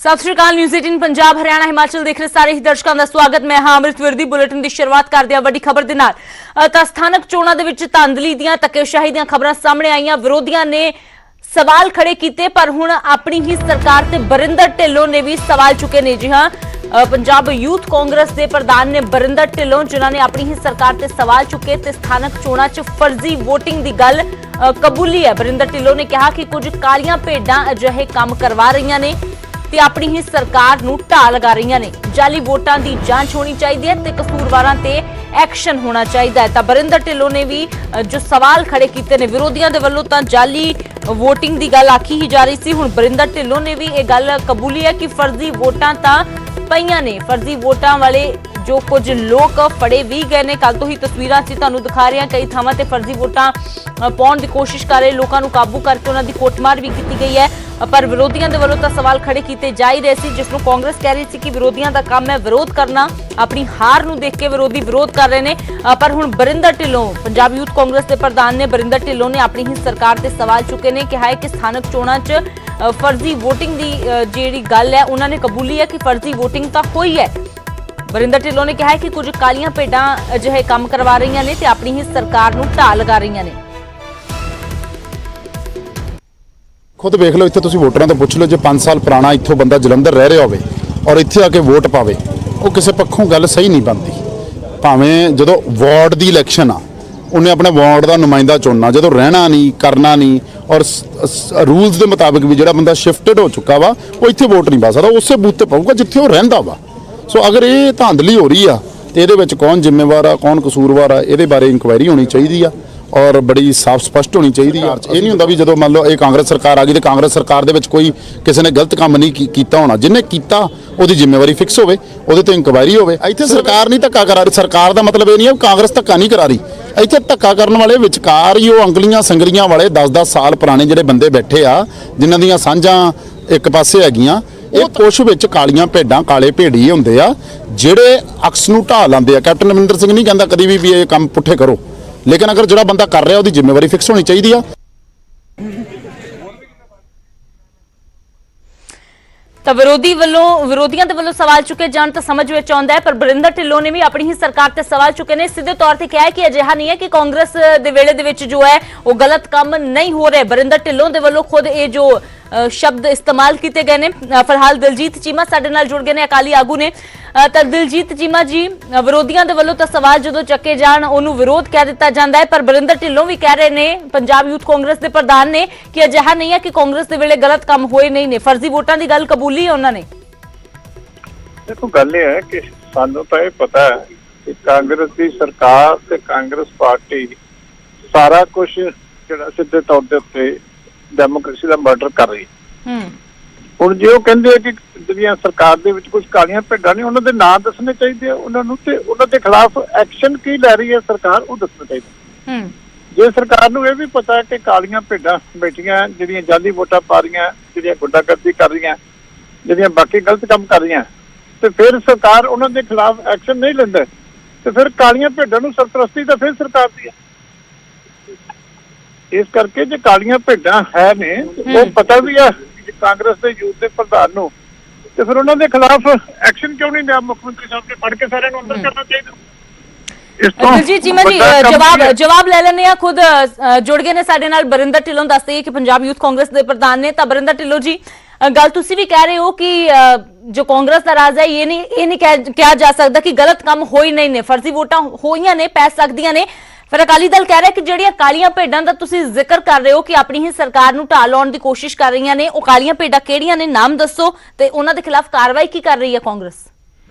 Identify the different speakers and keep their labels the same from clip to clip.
Speaker 1: सत श्री अकाल। न्यूज़ 18 पंजाब हरियाणा हिमाचल देख रहे सारे ही दर्शकों का स्वागत। मैं हां अमृत विरदी। बुलेटिन की शुरुआत करदे हां वड्डी खबर दे नाल। तां स्थानक चोणां दे विच धांधली दीयां धक्केशाही दीयां खबरां सामने आईयां। विरोधियां ने सवाल खड़े कीते पर हुण अपनी ही सरकार ते बरिंदर ढिल्लों ने भी सवाल चुके ने। जी हां, पंजाब यूथ कांग्रेस के प्रधान ने बरिंदर ढिल्लों जिन्हां ने अपनी ही सरकार ते सवाल चुके ते स्थानक चोणां च फर्जी वोटिंग की गल कबूली है। बरिंदर ढिल्लों ने कहा कि कुछ कालियां भेडां अजिहे काम करवा रही ने ते अपनी ही सरकार नूं ढाह लगा रही ने। जाली वोटां की जांच होनी चाहिए ते कसूरवारां ते एक्शन होना चाहिए है। बरिंदर ढिल्लों ने भी जो सवाल खड़े किए ने विरोधियों के वलों तां जाली वोटिंग की गल आखी ही जा रही सी। हुण बरिंदर ढिल्लों ने भी ये गल कबूली है कि फर्जी वोटां तां पईयां ने। फर्जी वोटां वाले जो कुछ लोग फड़े भी गए ने। कल तो ही तस्वीरां सी तुहानूं दिखा रहे हैं, कई थावां ते फर्जी वोटां पाउण की कोशिश कर रहे लोगों को काबू करके उन्हां दी कुटमार भी की गई है। पर विरोधियों के वलों तां सवाल खड़े किए जा ही रहे सी, जिसनूं कांग्रेस कह रही थी कि विरोधियों का काम है विरोध करना। अपनी हार नूं देख के विरोधी विरोध कर रहे हैं। पर हुण बरिंदर ढिल्लों पंजाब यूथ कांग्रेस के प्रधान ने बरिंदर ढिल्लों ने अपनी ही सरकार ते सवाल चुके ने। कहा है कि स्थानक चोणां च फर्जी वोटिंग की जिहड़ी गल है उन्होंने कबूली है कि फर्जी वोटिंग तां होई है। बरिंदर ढिल्लों ने कहा है कि कुछ कालियां भेडां अजिहे काम करवा रही ने ते अपनी ही सरकार नूं ढाह लगा रही ने।
Speaker 2: खुद वेख लो, इत्थे तुसीं वोटरां तो पुछ लो, जो 5 साल पुराना इत्थों बंदा जलंधर रह रहा होवे और इत्थे आके वोट पावे, वो किसी पक्षों गल सही नहीं बनती। भावें जो वार्ड की इलैक्शन आ उन्हें अपने वार्ड का नुमाइंदा चुनना, जो रहना नहीं करना नहीं और रूल्स के मुताबिक भी जो बंदा शिफ्टड हो चुका वा वो इत्थे वोट नहीं पा सकता, उस बूथ पर पाऊगा जिथे वो रहिंदा वा। सो अगर ये धांधली हो रही आ तो ये कौन जिम्मेवार आ कौन कसूरवार आ, ये बारे इंक्वायरी होनी चाहिए आ और बड़ी साफ स्पष्ट होनी चाहिए। ये नहीं होंदा भी जो मान लो ये कांग्रेस सरकार आ गई तो कांग्रेस सरकार दे विच कोई किसी ने गलत काम नहीं कीता होना, जिन्हें कीता उसकी जिम्मेवारी फिक्स होवे, उहदे ते इंक्वायरी होवे। इत्थे सरकार नहीं धक्का करा रही। सरकार का मतलब ये नहीं है कांग्रेस धक्का नहीं करा रही। इत्थे धक्का करने वाले विचकार ही वो अंगलियां संगलियां वाले 10-10 साल पुराने जिहड़े बंदे बैठे आ, जिन्हां दीयां सांझां एक पासे हैगियां। ये कुछ विच कालियां भेडां काले भेड़िए हुंदे आ जिहड़े अक्स नूं ढाह लांदे आ। कैप्टन अमरिंदर सिंह नहीं कहंदा कदी भी ये काम पुठे करो, लेकिन अगर जो बंदा कर रहा उसकी जिम्मेवारी फिक्स होनी चाहिए।
Speaker 1: तो विरोधियों के वलों सवाल चुके जान तो समझ में आउंदा है, पर बरिंदर ढिल्लों ने भी अपनी ही सरकार ते सवाल चुके ने। सीधे तौर पर कहा है कि अजिहा नहीं है कि कांग्रेस दे वेले दे विच जो है वो गलत काम नहीं हो रहे। बरिंदर ढिल्लों के वलों खुद ये जो शब्द इस्तेमाल किए गए ने। फिलहाल दिलजीत चीमा साडे नाल जुड़ गए ने, अकाली आगू ने। तो दिलजीत चीमा जी, विरोधियों के वलों तो सवाल जो चके जान उन्होंने विरोध कह दिता जाता है, पर बरिंदर ढिल्लों भी कह रहे हैं पंजाब यूथ कांग्रेस के प्रधान ने कि अजिहा नहीं है कि कांग्रेस के वेले गलत काम होए नहीं ने, फर्जी वोटां की गल कबूली है उन्होंने।
Speaker 3: देखो गल ये है कि सानू तो ये पता है कि कांग्रेस की सरकार ते कांग्रेस पार्टी सारा कुछ जिहड़ा सीधे तौर ते उत्ते डेमोक्रेसी का मर्डर कर रही है। हुण जे वो कहंदे कि जिहड़ियां सरकार दे विच कुछ कालियां भेडां ने उन्हां दे नाम दसने चाहिए, उन्हां नूं ते उन्हां दे खिलाफ एक्शन की लै रही है सरकार वो दसना चाहिए। जे सरकार नूं ये भी पता है कि कालियां भेडां बैठियां जिहड़ियां जाली वोटां पा रहीआं, जिहड़ियां गुंडागर्दी कर रहीआं, जिहड़ियां बाकी गलत काम कर रहीआं, तो फिर सरकार उन्हां दे खिलाफ एक्शन नहीं लैंदी तो फिर कालियां भेडां नूं सरपरस्ती तो फिर सरकार दी है। इस करके जो कालियां भेडां है ने वो पता भी है कांग्रेस के यूथ के प्रधान नूं, तो फिर उन्हां दे खिलाफ एक्शन क्यों नहीं लिया? मुख्यमंत्री साहब ने फड़ के सारे नूं अंदर करना चाहिए।
Speaker 1: जी चीमा जी, जवाब ले लेने खुद जुड़ गए ने साडे नाल बरिंदर ढिल्लों। दसते हैं कि पंजाब यूथ कांग्रेस के प्रधान ने। बरिंदर ढिल्लों जी, गल तुसी भी कह रहे हो कि जो कांग्रेस का राज है ये नहीं कहा जा सकता कि गलत काम हो ही नहीं ने, फर्जी वोटां होईयां ने, पै सकदियां ने। फिर अकाली दल कह रहा है कि जिहड़ियां कालियां भेडां दा तुसी जिक्र कर रहे हो कि अपनी ही सरकार नूं ढाह लाउण दी कोशिश कर रही ने, वो कालियां भेडां किहड़ियां ने, नाम दसो ते उन्हां दे खिलाफ कार्रवाई की कर रही है कांग्रेस?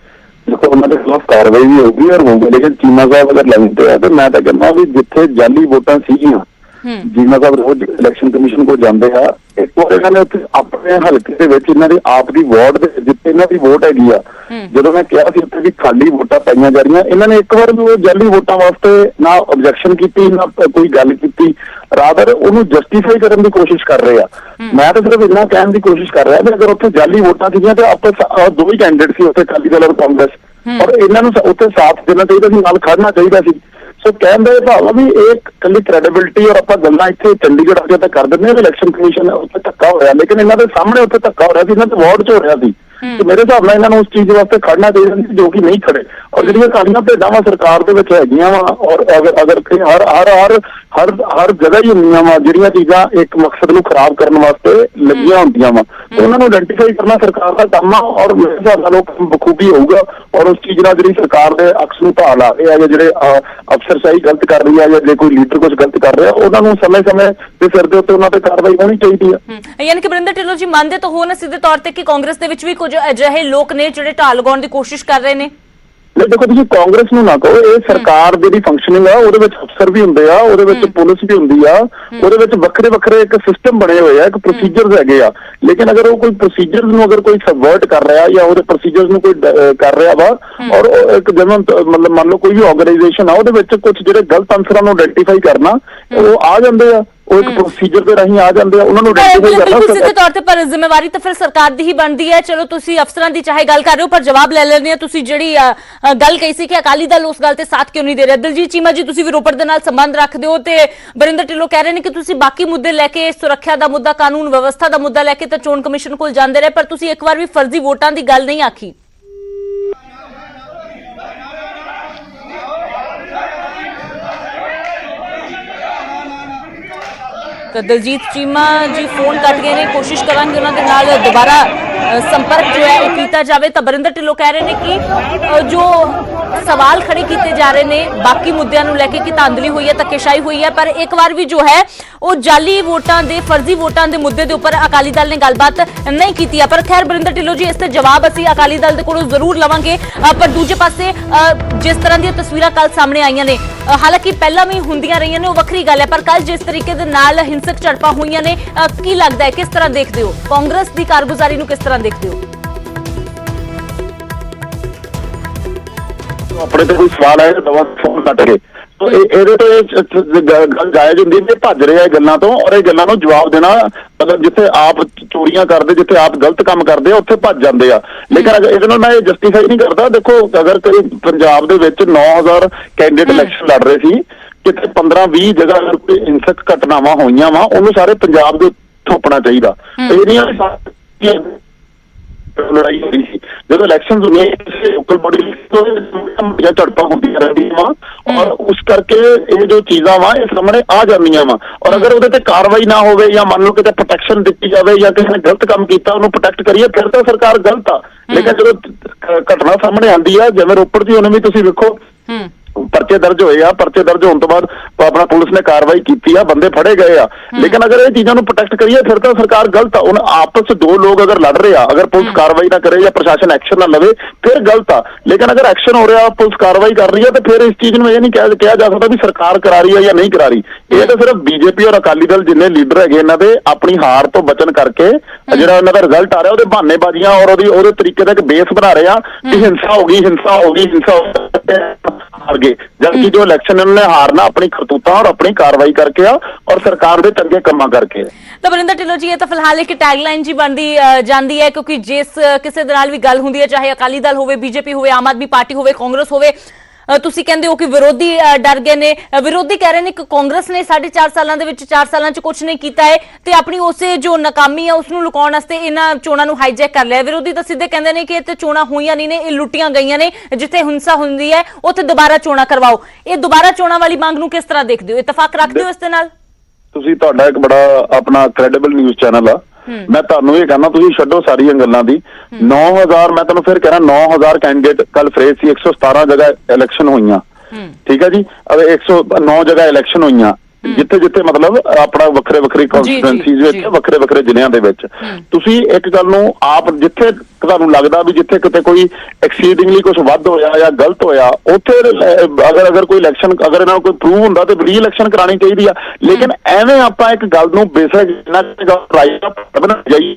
Speaker 4: देखो उन्होंने खिलाफ कार्रवाई भी होगी और होगी, लेकिन चीमा साहब अगर लगते हैं तो मैं तो कहना भी जिथे जाली वोटां सीगियां चीमा साहब रोज इलैक्शन कमीशन को जाते हैं, एक बार इन्होंने अपने हल्के के विच इन्हां दी आप दी वार्ड दे जिथे इन्हां दी वोट हैगी आ, जो मैं कहा सी उत्थे भी खाली वोटां पाईयां जा रहीआं, इन्होंने एक बार भी वो जाली वोटां वास्ते ना ऑब्जैक्शन की ना कोई गल की, रादर उन्होंने जस्टिफाई करने की कोशिश कर रहे हैं। मैं तो सिर्फ इन्ना कहने की कोशिश कर रहा भी अगर उत्थे जाली वोटां सीगियां तो आपस दो ही कैंडिडेट सी उत्थे अकाली दल और कांग्रेस, और इन्हां नूं उत्थे साथ देना चाहिए सी, नाल खड़ना चाहिए सी। ਸੋ ਕਹਿਣ ਦਾ ਇਹ ਭਾਵ ਆ ਵੀ ਇਹ ਇਕੱਲੀ ਕ੍ਰੈਡੀਬਿਲਿਟੀ ਔਰ ਆਪਾਂ ਗੱਲਾਂ ਇੱਥੇ ਚੰਡੀਗੜ੍ਹ ਆ ਕੇ ਤਾਂ ਕਰ ਦਿੰਦੇ ਹਾਂ ਇਲੈਕਸ਼ਨ ਕਮਿਸ਼ਨ ਉੱਥੇ ਧੱਕਾ ਹੋਇਆ, ਲੇਕਿਨ ਇਹਨਾਂ ਦੇ ਸਾਹਮਣੇ ਉੱਥੇ ਧੱਕਾ ਹੋ ਰਿਹਾ ਸੀ, ਇਹਨਾਂ ਦੇ ਵਾਰਡ 'ਚ ਹੋ ਰਿਹਾ ਸੀ। ਤੇ ਮੇਰੇ ਹਿਸਾਬ ਨਾਲ ਇਹਨਾਂ ਨੂੰ ਉਸ ਚੀਜ਼ ਵਾਸਤੇ ਖੜਨਾ ਚਾਹੀਦਾ ਸੀ ਜੋ ਕਿ ਨਹੀਂ ਖੜੇ। ਔਰ ਜਿਹੜੀਆਂ ਸਾਡੀਆਂ ਭੇਡਾਂ ਵਾ ਸਰਕਾਰ ਦੇ ਵਿੱਚ ਹੈਗੀਆਂ ਵਾ, ਔਰ ਅਗਰ ਹਰ ਜਗ੍ਹਾ ਹੀ ਹੁੰਦੀਆਂ ਵਾ ਜਿਹੜੀਆਂ ਚੀਜ਼ਾਂ ਇੱਕ ਮਕਸਦ ਨੂੰ ਖਰਾਬ ਕਰਨ ਵਾਸਤੇ ਲੱਗੀਆਂ ਹੁੰਦੀਆਂ ਵਾ, ਉਹਨਾਂ ਨੂੰ ਆਇਡੈਂਟੀਫਾਈ ਕਰਨਾ ਸਰਕਾਰ ਦਾ ਕੰਮ ਆ। ਔਰ ਮੇਰੇ ਹਿਸਾਬ ਨਾਲ ਉਹ ਬਖੂਬੀ ਹੋਊਗਾ। ਔਰ ਉਸ ਚੀਜ਼ ਨਾਲ ਜਿਹੜੀ ਸਰਕਾਰ ਦੇ ਅਕਸ ਨੂੰ ਢਾਹ ਲਾ ਰਹੇ ਆ ਜਾਂ ਜਿਹੜੇ ਅਫਸਰਸ਼ਾਹੀ ਗਲਤ ਕਰ ਰਹੀ ਆ ਜਾਂ ਜੇ ਕੋਈ ਲੀਡਰ ਕੁਝ ਗਲਤ ਕਰ ਰਿਹਾ, ਉਹਨਾਂ ਨੂੰ ਸਮੇਂ-ਸਮੇਂ ਦੇ ਸਿਰ ਦੇ ਉੱਤੇ ਉਹਨਾਂ ਤੇ ਕਾਰਵਾਈ ਹੋਣੀ ਚਾਹੀਦੀ ਆ।
Speaker 1: ਯਾਨੀ ਕਿ ਵਰਿੰਦਰ ਢਿੱਲੋਂ ਜੀ ਮੰਨਦੇ ਤਾਂ ਹੋ ਨਾ ਸਿੱਧੇ ਤੌਰ ਤੇ ਕਿ ਕਾਂਗਰਸ ਦੇ ਵਿੱਚ ਵੀ ਕੁਝ ਅਜਿਹੇ ਲੋਕ ਨੇ ਜਿਹੜੇ ਢਾਲ ਲਗਾਉਣ ਦੀ ਕੋਸ਼ਿਸ਼ ਕਰ ਰਹੇ ਨੇ?
Speaker 4: ਨਹੀਂ ਦੇਖੋ, ਤੁਸੀਂ ਕਾਂਗਰਸ ਨੂੰ ਨਾ ਕਹੋ, ਇਹ ਸਰਕਾਰ ਜਿਹੜੀ ਫੰਕਸ਼ਨਿੰਗ ਆ ਉਹਦੇ ਵਿੱਚ ਅਫਸਰ ਵੀ ਹੁੰਦੇ ਆ, ਉਹਦੇ ਵਿੱਚ ਪੁਲਿਸ ਵੀ ਹੁੰਦੀ ਆ, ਉਹਦੇ ਵਿੱਚ ਵੱਖਰੇ ਇੱਕ ਸਿਸਟਮ ਬਣੇ ਹੋਏ ਆ, ਇੱਕ ਪ੍ਰੋਸੀਜਰਸ ਹੈਗੇ ਆ। ਲੇਕਿਨ ਅਗਰ ਉਹ ਕੋਈ ਪ੍ਰੋਸੀਜਰਸ ਨੂੰ ਅਗਰ ਕੋਈ ਸਬਵਰਟ ਕਰ ਰਿਹਾ ਜਾਂ ਉਹਦੇ ਪ੍ਰੋਸੀਜਰਸ ਨੂੰ ਕੋਈ ਕਰ ਰਿਹਾ ਵਾ, ਔਰ ਇੱਕ ਜਿਵੇਂ ਮਤਲਬ ਮੰਨ ਲਓ ਕੋਈ ਵੀ ਆਰਗੇਨਾਈਜੇਸ਼ਨ ਆ, ਉਹਦੇ ਵਿੱਚ ਕੁਝ ਜਿਹੜੇ ਗਲਤ ਅਨਸਰਾਂ ਨੂੰ ਆਇਡੈਂਟੀਫਾਈ ਕਰਨਾ, ਉਹ ਆ ਜਾਂਦੇ ਆ, ਉਹ ਇੱਕ ਪ੍ਰੋਸੀਜਰ ਦੇ ਰਾਹੀਂ ਆ ਜਾਂਦੇ ਆ, ਉਹਨਾਂ ਨੂੰ ਆਇਡੈਂਟੀਫਾਈ ਕਰਨਾ
Speaker 1: ਸਿੱਧੇ ਤੌਰ ਤੇ। ਪਰ ਜ਼ਿੰਮੇਵਾਰੀ ਤਾਂ ਫਿਰ ਸਰਕਾਰ ਦੀ ਹੀ ਬਣਦੀ ਹੈ। ਚਲੋ ਤੁਸੀਂ ਅਫਸਰਾਂ ਦੀ ਚਾਹੇ ਗੱਲ ਕਰ ਰਹੇ ਹੋ, ਪਰ ਜਵਾਬ ਲੈ ਲੈਂਦੇ ਆ। ਤੁਸੀਂ ਜਿਹੜੀ ਗੱਲ ਕਹੀ ਸੀ ਕਿ ਅਕਾਲੀ ਦਲ ਉਸ ਗੱਲ ਤੇ ਸਾਥ ਕਿਉਂ ਨਹੀਂ ਦੇ ਰਿਹਾ, ਦਿਲਜੀਤ ਚੀਮਾ ਜੀ ਤੁਸੀਂ ਵੀ ਰੋਪੜ ਦੇ ਨਾਲ ਸੰਬੰਧ ਰੱਖਦੇ ਹੋ ਤੇ ਵਰਿੰਦਰ ਢਿੱਲੋਂ ਕਹਿ ਰਹੇ ਨੇ ਕਿ ਤੁਸੀਂ ਬਾਕੀ ਮੁੱਦੇ ਲੈ ਕੇ, ਸੁਰੱਖਿਆ ਦਾ ਮੁੱਦਾ, ਕਾਨੂੰਨ ਵਿਵਸਥਾ ਦਾ ਮੁੱਦਾ ਲੈ ਕੇ ਤਾਂ ਚੋਣ ਕਮਿਸ਼ਨ ਕੋਲ ਜਾਂਦੇ ਰਹੇ, ਪਰ ਤੁਸੀਂ ਇੱਕ ਵਾਰ ਵੀ ਫਰਜ਼ੀ ਵੋਟਾਂ ਦੀ ਗੱਲ ਨਹੀਂ ਆਖੀ। ਤਾਂ ਦਿਲਜੀਤ ਚੀਮਾ ਜੀ ਫੋਨ ਕੱਟ ਗਏ ਨੇ, ਕੋਸ਼ਿਸ਼ ਕਰਾਂਗੇ ਉਹਨਾਂ ਦੇ ਨਾਲ ਦੁਬਾਰਾ ਸੰਪਰਕ ਜੋ ਹੈ ਉਹ ਕੀਤਾ ਜਾਵੇ। ਤਾਂ ਵਰਿੰਦਰ ਢਿੱਲੋਂ ਕਹਿ ਰਹੇ ਨੇ ਕਿ ਜੋ ਸਵਾਲ ਖੜੇ ਕੀਤੇ ਜਾ ਰਹੇ ਨੇ ਬਾਕੀ ਮੁੱਦਿਆਂ ਨੂੰ ਲੈ ਕੇ ਕਿ ਧਾਂਦਲੀ ਹੋਈ ਹੈ, ਧੱਕੇਸ਼ਾਹੀ ਹੋਈ ਹੈ, ਪਰ ਇੱਕ ਵਾਰ ਵੀ ਜੋ ਹੈ ਉਹ ਜਾਲੀ ਵੋਟਾਂ ਦੇ, ਫਰਜ਼ੀ ਵੋਟਾਂ ਦੇ ਮੁੱਦੇ ਦੇ ਉੱਪਰ ਅਕਾਲੀ ਦਲ ਨੇ ਗੱਲਬਾਤ ਨਹੀਂ ਕੀਤੀ ਹੈ। ਪਰ ਖੈਰ ਵਰਿੰਦਰ ਢਿੱਲੋਂ ਜੀ, ਇਸ ਤੇ ਜਵਾਬ ਅਸੀਂ ਅਕਾਲੀ ਦਲ ਦੇ ਕੋਲੋਂ ਜ਼ਰੂਰ ਲਵਾਂਗੇ। ਪਰ ਦੂਜੇ ਪਾਸੇ ਜਿਸ ਤਰ੍ਹਾਂ ਦੀਆਂ ਤਸਵੀਰਾਂ ਕੱਲ ਸਾਹਮਣੇ ਆਈਆਂ ਨੇ, ਹਾਲਾਂਕਿ ਪਹਿਲਾਂ ਵੀ ਹੁੰਦੀਆਂ ਰਹੀਆਂ ਨੇ, ਉਹ ਵੱਖਰੀ ਗੱਲ ਹੈ, ਪਰ ਕੱਲ ਜਿਸ ਤਰੀਕੇ ਦੇ ਨਾਲ ਹਿੰਸਕ ਝੜਪਾਂ ਹੋਈਆਂ ਨੇ, ਕੀ ਲੱਗਦਾ ਹੈ, ਕਿਸ ਤਰ੍ਹਾਂ ਦੇਖਦੇ ਹੋ ਕਾਂਗਰਸ ਦੀ ਕਾਰਗੁਜ਼ਾਰੀ ਨੂੰ, ਕਿਸ ਤਰ੍ਹਾਂ ਦੇਖਦੇ ਹੋ?
Speaker 4: ਆਪਣੇ ਤੇ ਕੋਈ ਸਵਾਲ ਆਏ ਤਾਂ ਦਵਾ ਫੋਨ ਕੱਟ ਕੇ, ਇਹਦੇ ਤੋਂ ਗੱਲ ਜਾਇਜ਼ ਹੁੰਦੀ ਹੈ, ਭੱਜ ਰਿਹਾ ਇਹ ਗੱਲਾਂ ਤੋਂ, ਔਰ ਇਹ ਗੱਲਾਂ ਨੂੰ ਜਵਾਬ ਦੇਣਾ, ਮਤਲਬ ਜਿੱਥੇ ਆਪ ਚੋਰੀਆਂ ਕਰਦੇ, ਜਿੱਥੇ ਆਪ ਗਲਤ ਕੰਮ ਕਰਦੇ ਆ, ਉੱਥੇ ਭੱਜ ਜਾਂਦੇ ਆ। ਲੇਕਿਨ ਇਹਦੇ ਨਾਲ ਮੈਂ ਇਹ ਜਸਟੀਫਾਈ ਨਹੀਂ ਕਰਦਾ। ਦੇਖੋ, ਅਗਰ ਕੋਈ ਪੰਜਾਬ ਦੇ ਵਿੱਚ 9000 ਕੈਂਡੀਡੇਟ ਇਲੈਕਸ਼ਨ ਲੜ ਰਹੇ ਸੀ, ਕਿਤੇ 15-20 ਜਗ੍ਹਾ ਅਗਰ ਕੋਈ ਹਿੰਸਕ ਘਟਨਾਵਾਂ ਹੋਈਆਂ ਵਾ, ਉਹਨੂੰ ਸਾਰੇ ਪੰਜਾਬ ਦੇ ਥੋਪਣਾ ਚਾਹੀਦਾ। ਇਹ ਨਹੀਂ ਲੜਾਈ ਹੋਈ ਸੀ ਜਦੋਂ ਇਲੈਕਸ਼ਨ ਹੋਈਆਂ, ਲੋਕਲ ਬੋਡੀ ਜਾਂ ਝੜਪਾਂ ਹੁੰਦੀਆਂ ਰਹਿੰਦੀਆਂ ਵਾ, ਔਰ ਉਸ ਕਰਕੇ ਇਹ ਜੋ ਚੀਜ਼ਾਂ ਵਾ ਇਹ ਸਾਹਮਣੇ ਆ ਜਾਂਦੀਆਂ ਵਾ। ਔਰ ਅਗਰ ਉਹਦੇ ਤੇ ਕਾਰਵਾਈ ਨਾ ਹੋਵੇ ਜਾਂ ਮੰਨ ਲਓ ਕਿਤੇ ਪ੍ਰੋਟੈਕਸ਼ਨ ਦਿੱਤੀ ਜਾਵੇ ਜਾਂ ਕਿਸੇ ਨੇ ਗਲਤ ਕੰਮ ਕੀਤਾ ਉਹਨੂੰ ਪ੍ਰੋਟੈਕਟ ਕਰੀਏ, ਫਿਰ ਤਾਂ ਸਰਕਾਰ ਗਲਤ ਆ। ਲੇਕਿਨ ਜਦੋਂ ਘਟਨਾ ਸਾਹਮਣੇ ਆਉਂਦੀ ਆ, ਜਿਵੇਂ ਰੋਪੜ ਦੀ, ਉਹਨੇ ਵੀ ਤੁਸੀਂ ਵੇਖੋ ਪਰਚੇ ਦਰਜ ਹੋਏ ਆ, ਪਰਚੇ ਦਰਜ ਹੋਣ ਤੋਂ ਬਾਅਦ ਆਪਣਾ ਪੁਲਿਸ ਨੇ ਕਾਰਵਾਈ ਕੀਤੀ ਆ, ਬੰਦੇ ਫੜੇ ਗਏ ਆ। ਲੇਕਿਨ ਅਗਰ ਇਹ ਚੀਜ਼ਾਂ ਨੂੰ ਪ੍ਰੋਟੈਕਟ ਕਰੀਏ ਫਿਰ ਤਾਂ ਸਰਕਾਰ ਗਲਤ ਆ। ਹੁਣ ਆਪਸ ਦੋ ਲੋਕ ਅਗਰ ਲੜ ਰਹੇ ਆ, ਅਗਰ ਪੁਲਿਸ ਕਾਰਵਾਈ ਨਾ ਕਰੇ ਜਾਂ ਪ੍ਰਸ਼ਾਸਨ ਐਕਸ਼ਨ ਨਾ ਲਵੇ, ਫਿਰ ਗਲਤ ਆ। ਲੇਕਿਨ ਅਗਰ ਐਕਸ਼ਨ ਹੋ ਰਿਹਾ, ਪੁਲਿਸ ਕਾਰਵਾਈ ਕਰ ਰਹੀ ਹੈ, ਤਾਂ ਫਿਰ ਇਸ ਚੀਜ਼ ਨੂੰ ਇਹ ਨਹੀਂ ਕਿਹਾ ਜਾ ਸਕਦਾ ਵੀ ਸਰਕਾਰ ਕਰਾ ਰਹੀ ਹੈ ਜਾਂ ਨਹੀਂ ਕਰਾ ਰਹੀ। ਇਹ ਤਾਂ ਸਿਰਫ ਬੀਜੇਪੀ ਔਰ ਅਕਾਲੀ ਦਲ ਜਿੰਨੇ ਲੀਡਰ ਹੈਗੇ ਇਹਨਾਂ ਦੇ ਆਪਣੀ ਹਾਰ ਤੋਂ ਬਚਣ ਕਰਕੇ ਜਿਹੜਾ ਇਹਨਾਂ ਦਾ ਰਿਜ਼ਲਟ ਆ ਰਿਹਾ ਉਹਦੇ ਬਹਾਨੇਬਾਜ਼ੀਆਂ ਔਰ ਉਹਦੇ ਤਰੀਕੇ ਦਾ ਇੱਕ ਬੇਸ ਬਣਾ ਰਹੇ ਆ ਕਿ ਹਿੰਸਾ ਹੋ ਗਈ, ਹਾਰ ਗਏ। ਜਦਕਿ ਜੋ ਇਲੈਕਸ਼ਨ ਇਹਨਾਂ ਨੇ ਹਾਰਨਾ ਆਪਣੀ ਕਰਤੂਤਾਂ ਔਰ ਆਪਣੀ ਕਾਰਵਾਈ ਕਰਕੇ ਆ ਔਰ ਸਰਕਾਰ ਦੇ ਚੰਗੇ ਕੰਮਾਂ ਕਰਕੇ।
Speaker 1: ਤਾਂ ਵਰਿੰਦਰ ਢਿੱਲੋਂ ਜੀ, ਇਹ ਤਾਂ ਫਿਲਹਾਲ ਇੱਕ ਟੈਗਲਾਈਨ ਜੀ ਬਣਦੀ ਜਾਂਦੀ ਹੈ, ਕਿਉਂਕਿ ਜਿਸ ਕਿਸੇ ਦੇ ਨਾਲ ਵੀ ਗੱਲ ਹੁੰਦੀ ਹੈ, ਚਾਹੇ ਅਕਾਲੀ ਦਲ ਹੋਵੇ, ਬੀਜੇਪੀ ਹੋਵੇ, ਆਮ ਆਦਮੀ ਪਾਰਟੀ ਹੋਵੇ, ਕਾਂਗਰਸ ਹੋਵੇ, ਤੁਸੀਂ ਕਹਿੰਦੇ ਹੋ ਕਿ ਵਿਰੋਧੀ ਡਰ ਗਏ ਨੇ। ਵਿਰੋਧੀ ਕਹਿ ਰਹੇ ਨੇ ਕਿ ਕਾਂਗਰਸ ਨੇ 4.5 ਸਾਲਾਂ ਦੇ ਵਿੱਚ 4 ਸਾਲਾਂ 'ਚ ਕੁਝ ਨਹੀਂ ਕੀਤਾ ਹੈ ਤੇ ਆਪਣੀ ਉਸੇ ਜੋ ਨਾਕਾਮੀ ਹੈ ਉਸ ਨੂੰ ਲੁਕਾਉਣ ਵਾਸਤੇ ਇਹਨਾਂ ਚੋਣਾਂ ਨੂੰ ਹਾਈਜੈਕ ਕਰ ਲਿਆ। ਵਿਰੋਧੀ ਤਾਂ ਸਿੱਧੇ ਕਹਿੰਦੇ ਨੇ ਕਿ ਇਹ ਤੇ ਚੋਣਾਂ ਹੋਈਆਂ ਨਹੀਂ ਨੇ, ਇਹ ਲੁੱਟੀਆਂ ਗਈਆਂ ਨੇ, ਜਿੱਥੇ ਹਿੰਸਾ ਹੁੰਦੀ ਹੈ ਉੱਥੇ ਦੁਬਾਰਾ ਚੋਣਾਂ ਕਰਵਾਓ। ਇਹ ਦੁਬਾਰਾ ਚੋਣਾਂ ਵਾਲੀ ਮੰਗ ਨੂੰ ਕਿਸ ਤਰ੍ਹਾਂ ਦੇਖਦੇ ਹੋ? ਇਤਫਾਕ ਰੱਖਦੇ ਹੋ ਇਸ ਦੇ ਨਾਲ?
Speaker 4: ਤੁਸੀਂ, ਤੁਹਾਡਾ ਇੱਕ ਬੜਾ ਆਪਣਾ ਕ੍ਰੈਡੀਬਲ ਨਿਊਜ਼ ਚੈਨਲ ਆ, ਮੈਂ ਤੁਹਾਨੂੰ ਇਹ ਕਹਿੰਦਾ ਤੁਸੀਂ ਛੱਡੋ ਸਾਰੀਆਂ ਗੱਲਾਂ ਦੀ। 9000 ਮੈਂ ਤੁਹਾਨੂੰ ਫਿਰ ਕਹਿਣਾ 9000 ਕੈਂਡੀਡੇਟ ਕੱਲ ਫਰੇਜ਼ ਸੀ, 117 ਜਗ੍ਹਾ ਇਲੈਕਸ਼ਨ ਹੋਈਆਂ, ਠੀਕ ਹੈ ਜੀ। 109 ਜਗ੍ਹਾ ਇਲੈਕਸ਼ਨ ਹੋਈਆਂ, ਜਿੱਥੇ ਜਿੱਥੇ ਮਤਲਬ ਆਪਣਾ ਵੱਖਰੇ ਵੱਖਰੇ ਕਨਸਟੀਟੂਐਂਸੀਜ਼ ਵਿੱਚ, ਵੱਖਰੇ ਵੱਖਰੇ ਜ਼ਿਲ੍ਹਿਆਂ ਦੇ ਵਿੱਚ। ਤੁਸੀਂ ਇੱਕ ਗੱਲ ਨੂੰ ਆਪ ਜਿੱਥੇ ਤੁਹਾਨੂੰ ਲੱਗਦਾ ਵੀ ਜਿੱਥੇ ਕਿਤੇ ਕੋਈ ਐਕਸੀਡਿੰਗਲੀ ਕੁਝ ਵੱਧ ਹੋਇਆ ਜਾਂ ਗਲਤ ਹੋਇਆ, ਉੱਥੇ ਅਗਰ ਕੋਈ ਇਲੈਕਸ਼ਨ ਅਗਰ ਇਹਨਾਂ ਨੂੰ ਕੋਈ ਪ੍ਰੂਵ ਹੁੰਦਾ ਤੇ ਰੀ ਇਲੈਕਸ਼ਨ ਕਰਾਉਣੀ ਚਾਹੀਦੀ ਆ। ਲੇਕਿਨ ਐਵੇਂ ਆਪਾਂ ਇੱਕ ਗੱਲ ਨੂੰ ਬੇਸਿਕ ਜਾਈਏ,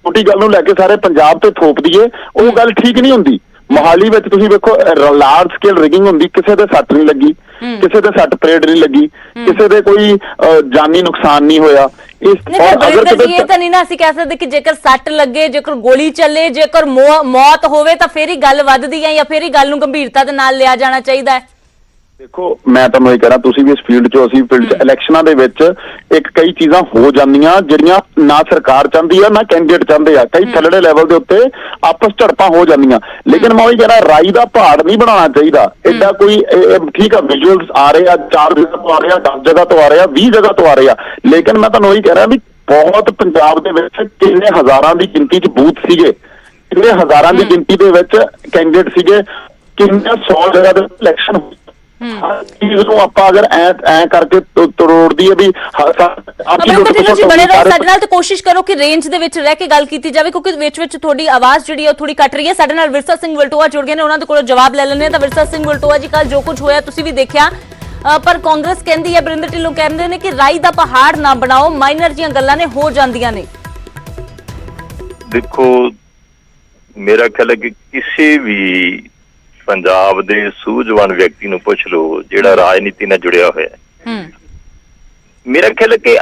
Speaker 4: ਛੋਟੀ ਗੱਲ ਨੂੰ ਲੈ ਕੇ ਸਾਰੇ ਪੰਜਾਬ ਤੇ ਥੋਪ ਦਈਏ, ਉਹ ਗੱਲ ਠੀਕ ਨਹੀਂ ਹੁੰਦੀ। ਮੋਹਾਲੀ ਵਿੱਚ ਤੁਸੀਂ ਵੇਖੋ ਲਾਰਜ ਸਕੇਲ ਰਿਗਿੰਗ ਹੁੰਦੀ, ਕਿਸੇ ਦੇ ਸੱਟ ਨਹੀਂ ਲੱਗੀ, ਕਿਸੇ ਦੇ ਸੱਟ ਪਰੇਡ ਨਹੀਂ ਲੱਗੀ, ਕਿਸੇ ਦੇ ਕੋਈ ਜਾਨੀ ਨੁਕਸਾਨ ਨਹੀਂ ਹੋਇਆ।
Speaker 1: ਇਹ ਤਾਂ ਨਹੀਂ ਨਾ ਅਸੀਂ ਕਹਿ ਸਕਦੇ ਕਿ ਜੇਕਰ ਸੱਟ ਲੱਗੇ, ਜੇਕਰ ਗੋਲੀ ਚੱਲੇ, ਜੇਕਰ ਮੌਤ ਹੋਵੇ ਤਾਂ ਫੇਰ ਹੀ ਗੱਲ ਵੱਧਦੀ ਹੈ ਜਾਂ ਫੇਰ ਹੀ ਗੱਲ ਨੂੰ ਗੰਭੀਰਤਾ ਦੇ ਨਾਲ ਲਿਆ ਜਾਣਾ ਚਾਹੀਦਾ ਹੈ।
Speaker 4: ਦੇਖੋ ਮੈਂ ਤੁਹਾਨੂੰ ਇਹ ਕਹਿਣਾ, ਤੁਸੀਂ ਵੀ ਇਸ ਫੀਲਡ 'ਚੋਂ, ਅਸੀਂ ਫੀਲਡ 'ਚ, ਇਲੈਕਸ਼ਨਾਂ ਦੇ ਵਿੱਚ ਇੱਕ ਕਈ ਚੀਜ਼ਾਂ ਹੋ ਜਾਂਦੀਆਂ ਜਿਹੜੀਆਂ ਨਾ ਸਰਕਾਰ ਚਾਹੁੰਦੀ ਆ ਨਾ ਕੈਂਡੀਡੇਟ ਚਾਹੁੰਦੇ ਆ, ਕਈ ਥੱਲੜੇ ਲੈਵਲ ਦੇ ਉੱਤੇ ਆਪਸ ਝੜਪਾਂ ਹੋ ਜਾਂਦੀਆਂ। ਲੇਕਿਨ ਮੈਂ ਉਹੀ ਕਹਿਣਾ, ਰਾਈ ਦਾ ਪਹਾੜ ਨਹੀਂ ਬਣਾਉਣਾ ਚਾਹੀਦਾ। ਏਡਾ ਕੋਈ ਠੀਕ ਆ, ਵਿਜ਼ੂਅਲਸ ਆ ਰਹੇ ਆ, 4 ਜਗ੍ਹਾ ਤੋਂ ਆ ਰਹੇ ਆ, 10 ਜਗ੍ਹਾ ਤੋਂ ਆ ਰਹੇ ਆ, 20 ਜਗ੍ਹਾ ਤੋਂ ਆ ਰਹੇ ਆ, ਲੇਕਿਨ ਮੈਂ ਤੁਹਾਨੂੰ ਉਹੀ ਕਹਿ ਰਿਹਾ ਵੀ ਬਹੁਤ ਪੰਜਾਬ ਦੇ ਵਿੱਚ ਕਿੰਨੇ ਹਜ਼ਾਰਾਂ ਦੀ ਗਿਣਤੀ 'ਚ ਬੂਥ ਸੀਗੇ, ਕਿੰਨੇ ਹਜ਼ਾਰਾਂ ਦੀ ਗਿਣਤੀ ਦੇ ਵਿੱਚ ਕੈਂਡੀਡੇਟ ਸੀਗੇ, ਕਿੰਨੇ 100 ਜਗ੍ਹਾ ਦੇ ਇਲੈਕਸ਼ਨ ਚੀਜ਼ ਨੂੰ ਆਪਾਂ ਅਗਰ ਐ ਕਰਕੇ ਤੋੜ ਦਈਏ ਵੀ
Speaker 1: ਤੁਸੀਂ ਬਣੇ ਰਹੋ ਸਾਡੇ ਨਾਲ ਤੇ ਕੋਸ਼ਿਸ਼ ਕਰੋ ਕਿ ਰੇਂਜ ਦੇ ਵਿੱਚ ਰਹਿ ਕੇ ਗੱਲ ਕੀਤੀ ਜਾਵੇ, ਕਿਉਂਕਿ ਵਿੱਚ ਤੁਹਾਡੀ ਆਵਾਜ਼ ਜਿਹੜੀ ਹੈ ਥੋੜੀ ਕੱਟ ਰਹੀ ਹੈ। ਸਾਡੇ ਨਾਲ ਵਿਰਸਾ ਸਿੰਘ ਵਲਟੋਆ ਜੁੜ ਗਏ ਨੇ, ਉਹਨਾਂ ਦੇ ਕੋਲੋਂ ਜਵਾਬ ਲੈ ਲੈਣੇ। ਤਾਂ ਵਿਰਸਾ ਸਿੰਘ ਵਲਟੋਆ ਜੀ, ਕੱਲ ਜੋ ਕੁਝ ਹੋਇਆ ਤੁਸੀਂ ਵੀ ਦੇਖਿਆ, ਪਰ ਕਾਂਗਰਸ ਕਹਿੰਦੀ ਹੈ, ਬਰਿੰਦਰ ਢਿੱਲੋਂ ਕਹਿੰਦੇ ਨੇ ਕਿ ਰਾਈ ਦਾ ਪਹਾੜ ਨਾ ਬਣਾਓ, ਮਾਈਨਰ ਜੀਆਂ ਗੱਲਾਂ ਨੇ, ਹੋ ਜਾਂਦੀਆਂ ਨੇ।
Speaker 5: ਦੇਖੋ ਮੇਰਾ ਖਿਆਲ ਹੈ ਕਿ ਕਿਸੇ ਵੀ ਪੰਜਾਬ ਦੇ ਸੂਝਵਾਨ ਵਿਅਕਤੀ ਨੂੰ ਪੁੱਛ ਲਓ ਜਿਹੜਾ ਰਾਜਨੀਤੀ ਨਾਲ ਜੁੜਿਆ ਹੋਇਆ ਹੈ, ਮੇਰਾ ਖਿਆਲ ਹੈ ਕਿ